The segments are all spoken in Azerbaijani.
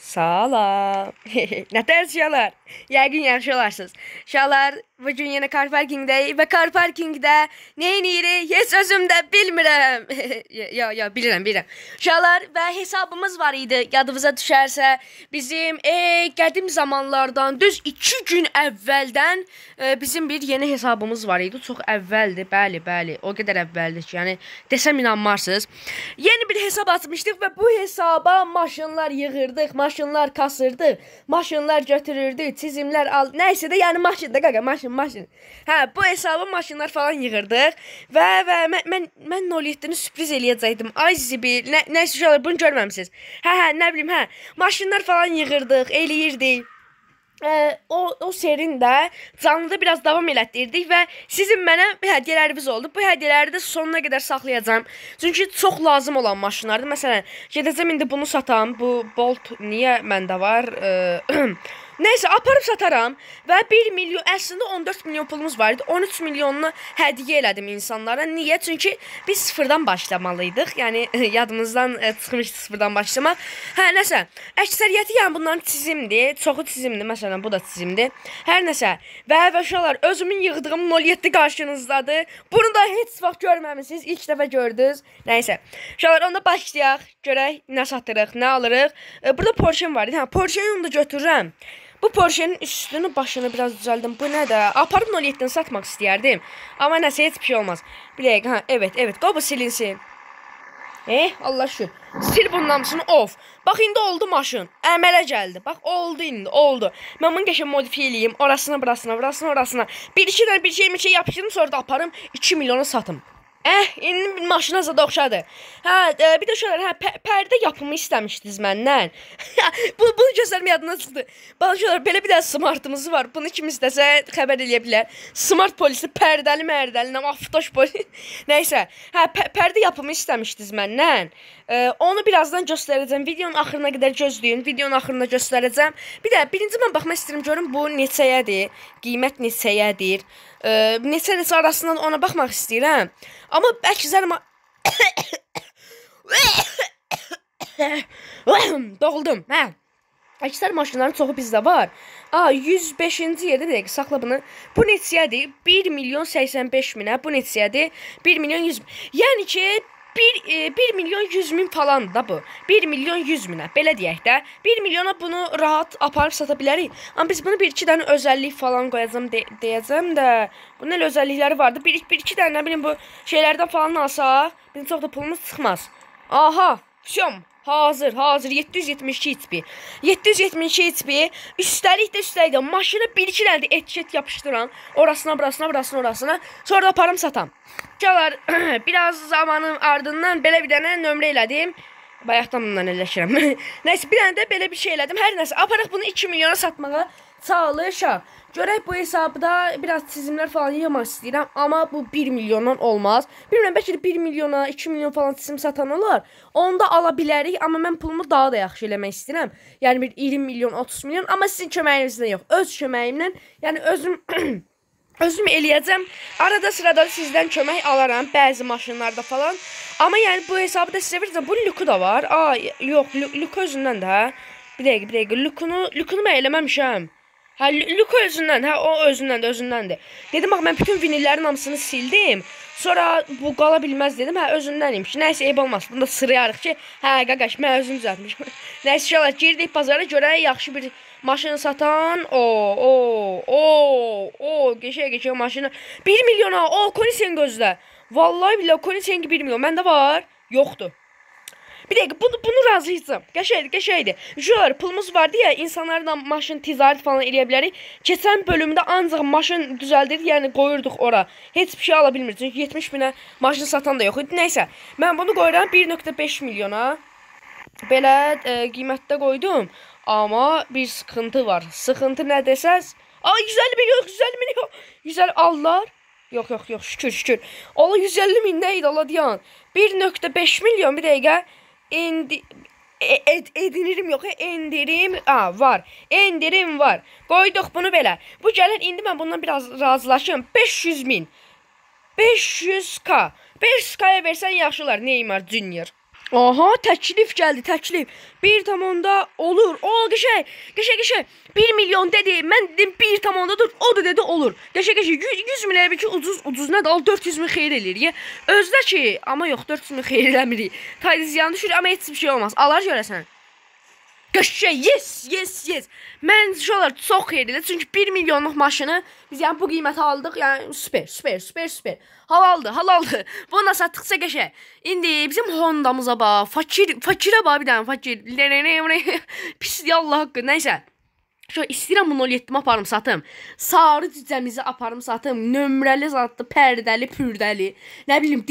Salam. Nətər uşaqlar? Yəqin yaxşı olarsınız. Uşaqlar, bugün yenə car parkingdəyik və car parkingdə nə edirik? Heç özüm də bilmirəm. Bilirəm. Uşaqlar, və hesabımız var idi. Yadınıza düşərsə, bizim qədim zamanlardan düz 2 gün əvvəldən bizim bir yeni hesabımız var idi. Çox əvvəldir, bəli. O qədər əvvəldir ki, yəni desəm inanmarsınız. Yeni bir hesab açmışdıq və bu hesaba maşınlar yığırdıq, maşınlar kasırdıq, maşınlar götürürdük, çizimlər al. Nəysə də, yəni maşında qaqa, maşın. Hə, bu hesaba maşınlar falan yığırdıq və mən 07-ni sürpriz eləyəcəkdim. Ay zibil, nəysə uşaqlar, bunu görməmisiniz. Hə, nə bilim, maşınlar falan yığırdıq, eləyirdik. O serin də canlıda biraz davam elətdirdik və sizin mənə hədiyyələriniz oldu. Bu hədiyyələri də sonuna qədər saxlayacağım. Çünki çox lazım olan maşınlardır. Məsələn, gedəcəm indi bunu satam. Bu Bolt niyə məndə var? Nəysə, aparıb sataram və 1 milyon, əslində 14 milyon pulumuz var idi. 13 milyonunu hədiyyə elədim insanlara. Niyə? Çünki biz sıfırdan başlamalıydıq. Yəni, yadımızdan çıxmışdı sıfırdan başlamaq. Nəsə, əksəriyyəti yəni bunların çizimdir. Çoxu çizimdir. Məsələn, bu da çizimdir. Hər nəsə. Və uşaqlar, özümün yığdığım 07 qarşınızdadır. Bunu da heç vaxt görməmisiniz. İlk dəfə gördünüz. Nəysə. Uşaqlar, onda başlayaq. Görək, nə satırıq, nə alırıq. Burada Porsche var idi. Porsche-yi onu da götürürəm. Bu Porsche'nin üstünü, başını biraz düzəldim. Bu nə də? Aparıb 07-dən satmaq istəyərdim. Amma nəsə, heç bir şey olmaz. Bir dəqiqə, evet. Qoy bu silinsin. Allah şükür. Sil bunun hamısını, of. Bax, indi oldu maşın. Əmələ gəldi. Bax, oldu indi, oldu. Mən bunu qəşəng modifiyə eləyim. Orasına, burasına. Bir-iki dənə bir şey yapışdırdım, sonra da aparım 2 milyona satım. İndi maşına zada oxşadı. Bir də uşaqlar, pərdə yapımı istəmişdiniz məndən. Bunu göstərmə yadına çıxdı. Bax, uşaqlar, belə bir də smartımız var. Bunu kim istəsə xəbər eləyə bilər. Smart polisi, pərdəli, aftoş polisi. Nəysə, pərdə yapımı istəmişdiniz məndən. Onu birazdan göstərəcəm. Videonun axırına qədər gözləyin. Videonun axırında göstərəcəm. Bir də, birinci mən baxmaq istəyirəm, görüm bu neçəyədir. Qiymət neçəyədir. Neçə arasından ona baxmaq istəyirəm. Amma bəlkə zərmə... Doğuldum, Əksər maşınların çoxu bizdə var. 105-ci yerdə, bir dəqiqə, saxla bunu. Bu neçəyədir? 1 milyon 85 minə. Bu neçəyədir? 1 milyon 100 min. Yəni ki... 1 milyon 100 min falan da bu. 1 milyon 100 minə. Belə deyək də. 1 milyona bunu rahat aparıb sata bilərik. Amma biz bunu 1-2 dənə özəllik falan qoyacam deyəcəm də. Bunun elə özəllikləri vardı. 1-2 dənə, nə bilim, bu şeylərdən falan alsaq, bizim çox da pulumuz çıxmaz. Aha, şom. Hazır, 772 HP. 772 HP. Üstəlik də maşına 1-2 dənə də etiket yapışdıran. Orasına, burasına. Sonra da aparım satam. Uşaqlar, biraz zamanın ardından belə bir dənə nömrə elədim. Bayaqdan bundan eləşirəm. Nəysə, bir dənə də belə bir şey elədim. Hər nəsə, aparıq bunu 2 milyona satmağa çalışaq. Görək, bu hesabda biraz çizimlər falan yığmaq istəyirəm. Amma bu 1 milyondan olmaz. Bilmirəm, bəlkə də 1 milyona, 2 milyon falan çizim satan olar. Onu da ala bilərik. Amma mən pulumu daha da yaxşı eləmək istəyirəm. Yəni bir 20 milyon, 30 milyon. Amma sizin köməyinizdən yox. Öz köməyimlə, yəni özüm eləyəcəm. Arada sırada sizdən kömək alaram. Bəzi maşınlarda falan. Amma yəni bu hesabı da sizə verəcəm. Bunun luku da var. Yox, luku özündən də. Bir dəqiqə. Lukunu mən eləməmişəm. Luku özündən, o özündəndir. Dedim, bax, mən bütün vinillərin hamısını sildim. Sonra bu qala bilməz dedim, özündəniymiş. Nəysə, eyb olmaz. Bunu da sırayarıq ki, qaqaş, mən özüm düzəltmişim. Nəysə, şələr, girdik bazara, görək, yaxşı bir maşını satan. Geçək maşını. 1 milyona, Konisengi gözlə. Vallahi billahi, Konisengi 1 milyon. Məndə var, yoxdur. Bir dəqiqə, bunu razıyacam. Qəşəydi. Şuralar, pulumuz vardı ya, insanlarla maşın ticarət falan eləyə bilərik. Keçən bölümdə ancaq maşın düzəldirdik, yəni qoyurduq ora. Heç bir şey ala bilmirik. Çünki 70 minə maşın satan da yox idi. Nəysə, mən bunu qoyuram 1.5 milyona. Belə qiymətdə qoydum. Amma bir sıxıntı var. Sıxıntı nə desəz? 150 milyon. 150 allar. Yox, şükür. Ola 150 min nə idi, ola deyən. 1.5 milyon, bir dəqiqə. Endirim yox, endirim var. Endirim var. Qoyduq bunu belə. Bu gəlir, indi mən bundan biraz razılaşım. 500 min. 500k. 500k'ya versən yaxşı olar, Neymar Junior. Aha, təklif gəldi, təklif. Bir tamamda olur. O, qəşəng. 1 milyon dedi. Mən dedim 1 tamamda dur. O da dedi olur. Qəşəng. 100 min elə bir ki ucuz nədir? Al 400 min xeyir eləyir. Özdə ki, amma yox 400 min xeyir eləmirik. Taydı ziyan düşür, amma heç bir şey olmaz. Alar görəsən. Qəşəng. Yes. Mən şolar çox xeyir elədi. Çünki 1 milyonluq maşını biz yəni bu qiymətə aldıq. Yəni super. Halaldır. Bunu satdıqsa qəşəng. İndi bizim Hondamıza bax. Fakirə bax bir dənə fakir. Pis Allah haqqı. Nəysə. Şöyle istəyirəm bunu 07-mə aparım satım. Sarı cücəmizi aparım satım. Nömrəli zatlı, pərdəli, pürdəli. Nə bilim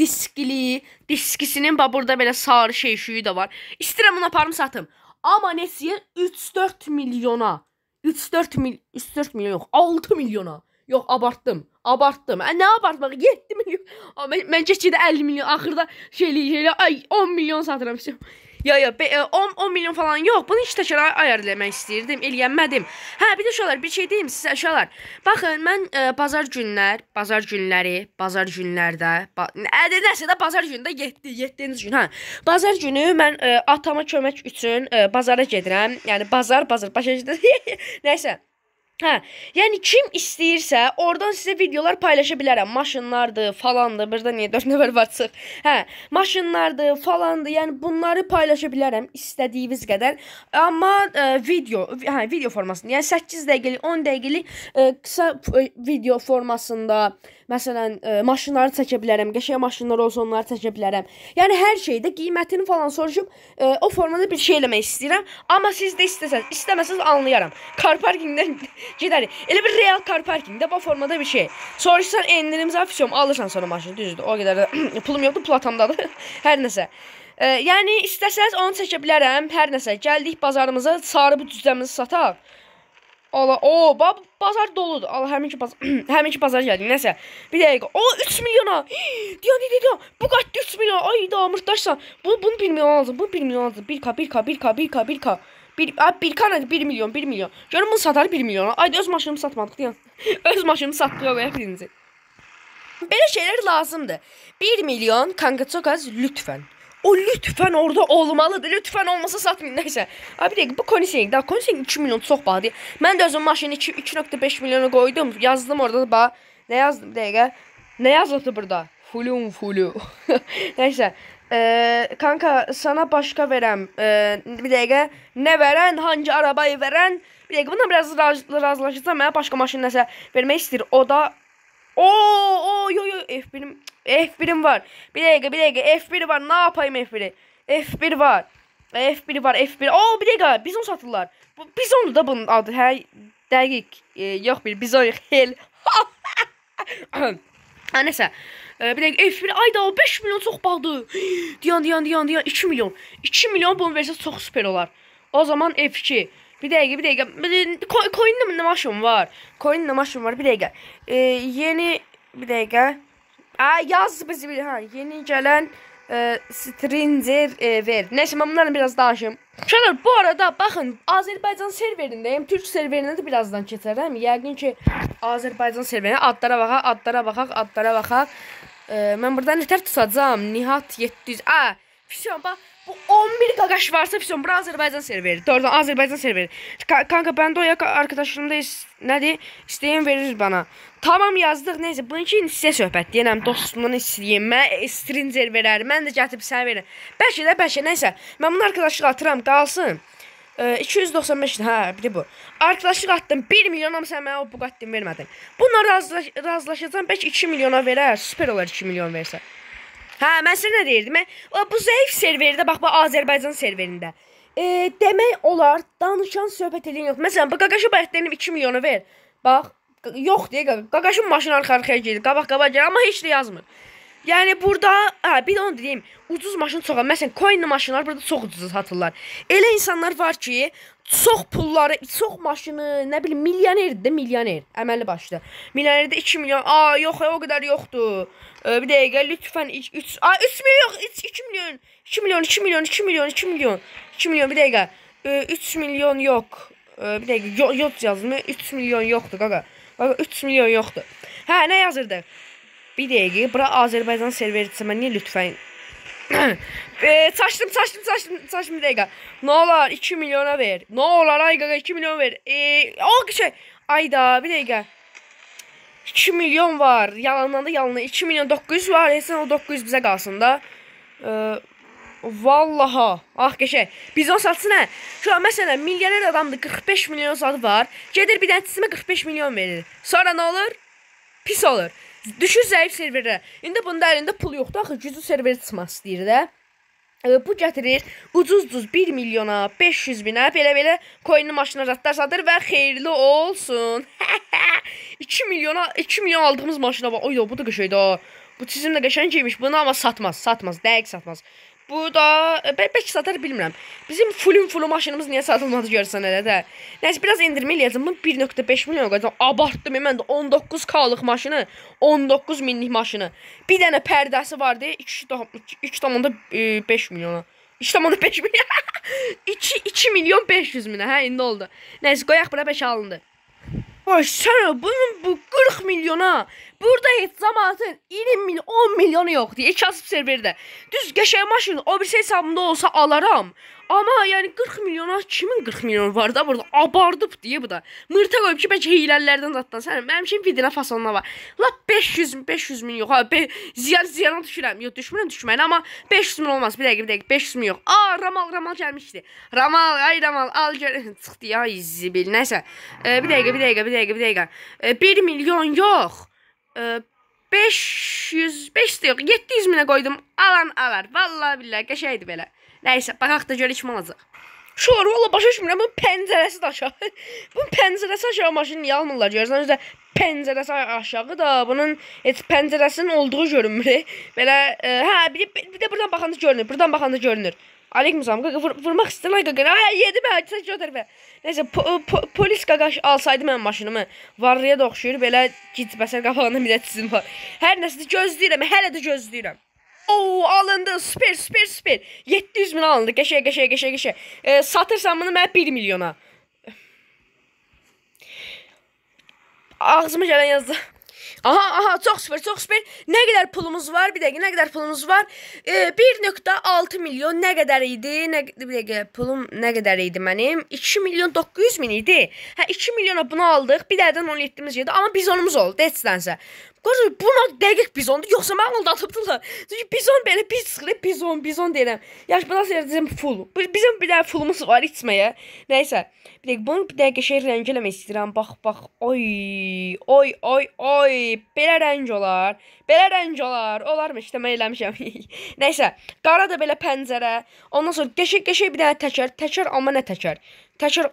diskisinin bax burada belə sarı şeyşuyu da var. İstəyirəm bunu aparım satım. Amma nesiyə 3-4 milyona. 3-4 milyon yox, 6 milyona. Yox, abartdım. Nə abartmaq? 7 milyon. Mən keçidə 50 milyon. Axırda şeyli, ay 10 milyon satıram. Yo, 10 milyon falan yox. Bunu 2 təkrar ayar eləmək istəyirdim, eləyənmədim. Hə, bir də uşaqlar, bir şey deyim sizə uşaqlar. Baxın, mən bazar günlərdə, nəsə də bazar günündə 7-ci gün, hə. Bazar günü mən atama kömək üçün bazara gedirəm. Yəni bazar, başa düşdünüz? Nəysə. Hə, yəni kim istəyirsə, oradan sizə videolar paylaşa bilərəm. Maşınlardır, falandır. Burada niyə 4 nəfər var çıx? Hə, maşınlardır, falandır. Yəni bunları paylaşa bilərəm istədiyiniz qədər. Amma video formasında, yəni 8 dəqiqəlik, 10 dəqiqəlik qısa video formasında məsələn maşınları çəkə bilərəm. Qəşəng maşınlar olsa onları çəkə bilərəm. Yəni hər şeydə qiymətini falan soruşub o formada bir şey eləmək istəyirəm. Amma siz də istəməsəz anlayaram. Car parkingdən gedərik. Elə bir real car parkingdə bu formada bir şey. Soruşsan endirim zafisiyon alırsan sonra maşını, düzdür. O qədər də pulum yoxdur, pul atamdadır. Hər nəsə. Yəni istəsəz onu çəkə bilərəm. Hər nəsə. Gəldik bazarımıza, sarı bu cüzəmizi sataq. Allah, bazar doludur. Allah, həminki bazar gəldik. Nəsə. Bir dəqiqə. 3 milyona. Deyən. Bu qaçdı 3 milyon. Ay da mırtdaşsan. Bunu 1 milyon alacaq. Bu 1 milyon alacaq. 1K. 1 milyon. Görün bunu satar 1 milyona. Ayda öz maşınımı satmadıq deyən. Öz maşınımı satdıq o birinci. Belə şeylər lazımdır. 1 milyon kanka çox az lütfən. O lütfən orada olmalıdır. Lütfən olmasa satmayın. Nəysə. Bir dəqiqə bu Koniseng. Daha Koniseng 2 milyon çox bahadır. Mən də özüm maşını 2.5 milyona qoydum. Yazdım orada da bax. Nə yazdım bir dəqiqə? Nə yazıldı burada? Fulu. Nəysə. Kanka sana başka verəm. Bir dəqiqə. Nə verən? Hangi arabayı verən? Bir dəqiqə. Bundan biraz razılaşacağım. Mənə başqa maşın nəsə vermək istəyir. O da F1'im var. Bir dəqiqə. F1 var. Ne yapayım F1'i? F1 var. Bir dəqiqə. Bizon satırlar. Bizon da bunun adı. Hə, dəqiq. Yox bir bizon xel. Nəsə. Bir dəqiqə F1 ayda o 5 milyon çox bağdı. Diyan 2 milyon. 2 milyon bunu versə çox süper olar. O zaman F2. Bir dəqiqə. Coin'də maşın var. Bir dəqiqə. Yeni bir dəqiqə. Yaz bizi bir yeni gələn Stringer ver. Neyse ben bunlarla biraz danışayım. Uşaqlar bu arada baxın Azərbaycan serverindəyim. Türk serverinə də birazdan keçərəm. Yəqin ki Azərbaycan serverinə adlara baxaq. Mən burada nətər tutacağam? Nihat 700. Füsun bax. Bu 11 qaqaş varsa Füsun bura Azərbaycan serveri. Doğrudan Azərbaycan serveri. Kanka bəndə o yak arkadaşlarımda nədir? İstəyən verir bana. Tamam yazdıq. Neyse bununki sizə söhbət deyənəm. Dostumdan istəyim. Mən Stringer verər. Mən də gətirib sənə verirəm. Bəlkə. Neyse. Mən bunu arkadaşlıq atıram. Qalsın. 295. Bir de bu. Arkadaşlıq attım. 1 milyon ama sən mənə o Bugatti'ni vermədin. Bununla razılaşacağım. Bəlkə 2 milyona verər. Süper olar 2 milyon versə. Mən sizə nə deyirdim? Bu zəif serverdə, bax, Azərbaycan serverində. Demək olar, danışan söhbət edin yox. Məsələn, bu qaqaşı bayaqlarını 2 milyona ver. Bax, yox deyə qaqaşın maşını arxa-arxaya gedir, qabaq gedir, amma heç də yazmır. Yəni burada, bir də onu deyim, ucuz maşın çox. Məsələn, coinli maşınlar burada çox ucuz satırlar. Elə insanlar var ki, çox pulları, çox maşını, nə bilim, milyoner, əməlli başlı. Milyonerdə 2 milyon, yox, o qədər yoxdur. Bir dəqiqə, lütfən 3 milyon, 2 milyon, bir dəqiqə. 3 milyon yox. Bir dəqiqə, yox yazdım, 3 milyon yoxdur, qaqa. 3 milyon yoxdur. Nə yazırdıq? Bir dəqiqə, bura Azərbaycan serveridirsə, mən niyə lütfən? Saçdım bir dakika. Ne olar 2 milyona ver. Ne olar ay qaqa 2 milyon ver. O şey. Ayda bir dakika. 2 milyon var. Yalandan da yalana 2 milyon 900 var. Sen o 900 bizə qalsın da. Vallaha. Ah qəşəng. Biz o satsın hə. Şu an məsələn milyoner adamdır 45 milyon sadı var. Gedir bir dənə çizimə 45 milyon verir. Sonra nə olur? Pis olur. Düşür zəif serverə. İndi bunda əlində pul yoxdur. Axı güclü server çıxmaq istəyir də. Bu gətirir ucuz 1 milyona 500 binə belə coinli maşına ratlar satır və xeyirli olsun. 2 milyon aldığımız maşına bax. Oy bu da qəşəngdir. Bu çizim də qəşəngmiş. Bunu amma satmaz. Dəqiq satmaz. Bu da bəlkə satar bilmirəm. Bizim full maşınımız niyə satılmadı görsən elə də. Nəysə biraz endirmə eləyəcəm. Bunu 1.5 milyon qoyacam. Abartdım mən də 19K-lıq maşını, 19 minlik maşını. Bir dənə pərdəsi vardı. 2.5 milyona. 2.5 milyon. 2 milyon 500 minə. Hə indi oldu. Nəysə qoyaq bura 5 alındı. Ay sən bunun bu 40 milyona burada heç zamanın 20 milyon 10 milyonu yoxdur. İki asıb serverdə. Düz qəşəng maşın o bir şey hesabında olsa alaram. Amma yəni 40 milyona kimin 40 milyonu var da burada abardıb deyə bu da. Mırta qoyub ki bəlkə hilələrdən zatdan sən mənim üçün videona fasonuna var. La 500 min yox ha. Ziyana düşürəm. Yox düşmürəm amma 500 min olmaz. Bir dəqiqə 500 min yox. Ramal gəlmişdi. Ramal al gör çıxdı ya zibil. Nəsə. Bir dəqiqə. 1 milyon yox. 500 yox 700 minə qoydum. Alan alar. Vallahi billahi qəşəngdir belə. Nəysə, baxaq da görək kim alacaq. Şu an valla başa düşmürəm, bunun pəncərəsi də aşağı. Bunun pəncərəsi aşağı maşını niyə almırlar görürsən? Özdə pəncərəsi aşağı da bunun heç pəncərəsinin olduğu görünmür. Belə, bir də buradan baxanda görünür. Aleyküm salam, vurmaq istəyirəm, qaqa. Yedi mən, sən götür və. Nəysə, polis qaqaş alsaydı mən maşınımı, varlıya da oxşuyur, belə gitbəsər qafağında bir də çizim var. Hər nəsə gözləyirəm, hələ də gözləyirəm. Alındı, süper. 700 min alındı, qəşəng. Satırsan bunu mənə 1 milyona. Ağzıma gələn yazdı. Aha, çox süper. Nə qədər pulumuz var? Bir dəqiqə, nə qədər pulumuz var? 1.6 milyon nə qədər idi? Bir dəqiqə, pulum nə qədər idi mənim? 2 milyon 900 min idi. 2 milyona bunu aldıq. Bir dərdən 17'miz yedi. Amma bizonumuz oldu, deçsənsə. Buna dəqiq bizondur. Yoxsa mən aldatıbdılar. Çünki bizon belə pis çıxırıb, bizon deyirəm. Yaş, buna seyircim full. Bizim bir dənə fullumuz var içməyə. Nəysə. Bir dəqiq, bunu bir dəqiqə şey rəng eləmək istəyirəm. Bax. Oy. Belə rəng olar. Olarmış, demək eləmişəm. Nəysə. Qara da belə pəncərə. Ondan sonra qəşəng bir dənə təkər. Amma nə təkər? Təkər,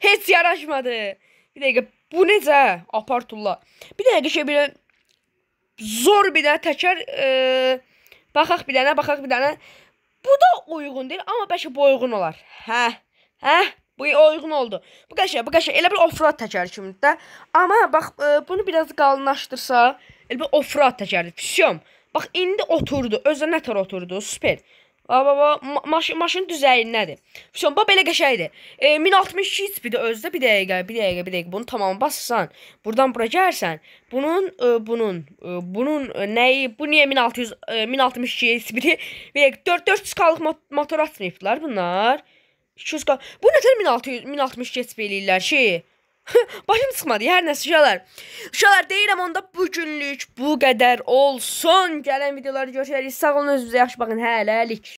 heç yaraşmadı. Bir dəqiqə, bu necə? Apartullah. Bir dəqiqə bir zor bir dənə təkər. Baxaq bir dənə. Bu da uyğun deyil, amma bəlkə bu uyğun olar. Bu uyğun oldu. Bu qəşəng. Elə bir offroad təkər kimi də. Amma bax, bunu biraz qalınlaşdırsa, elə bir offroad təkərdir. Füsyon. Bax, indi oturdu. Özdə nətər oturdu? Süper. Maşın düzəyindədir. Füsyon, bax, belə qəşəkdir. 1062 içbidir özdə. Bir dəqiqə. Bunu tamam basırsan. Buradan bura gəlsən. Bunun nəyi? Bu niyə 1062 içbidir? Bir dəqiqə, 400K-lıq motor atmayıbdılar bunlar. 200K. Bu nətər 1062 içbi eləyirlər ki? Başım çıxmadı, hər nəsə uşaqlar deyirəm onda bugünlük bu qədər olsun. Gələn videoları görüşərik. Sağ olun, özünüzə yaxşı baxın, hələlik.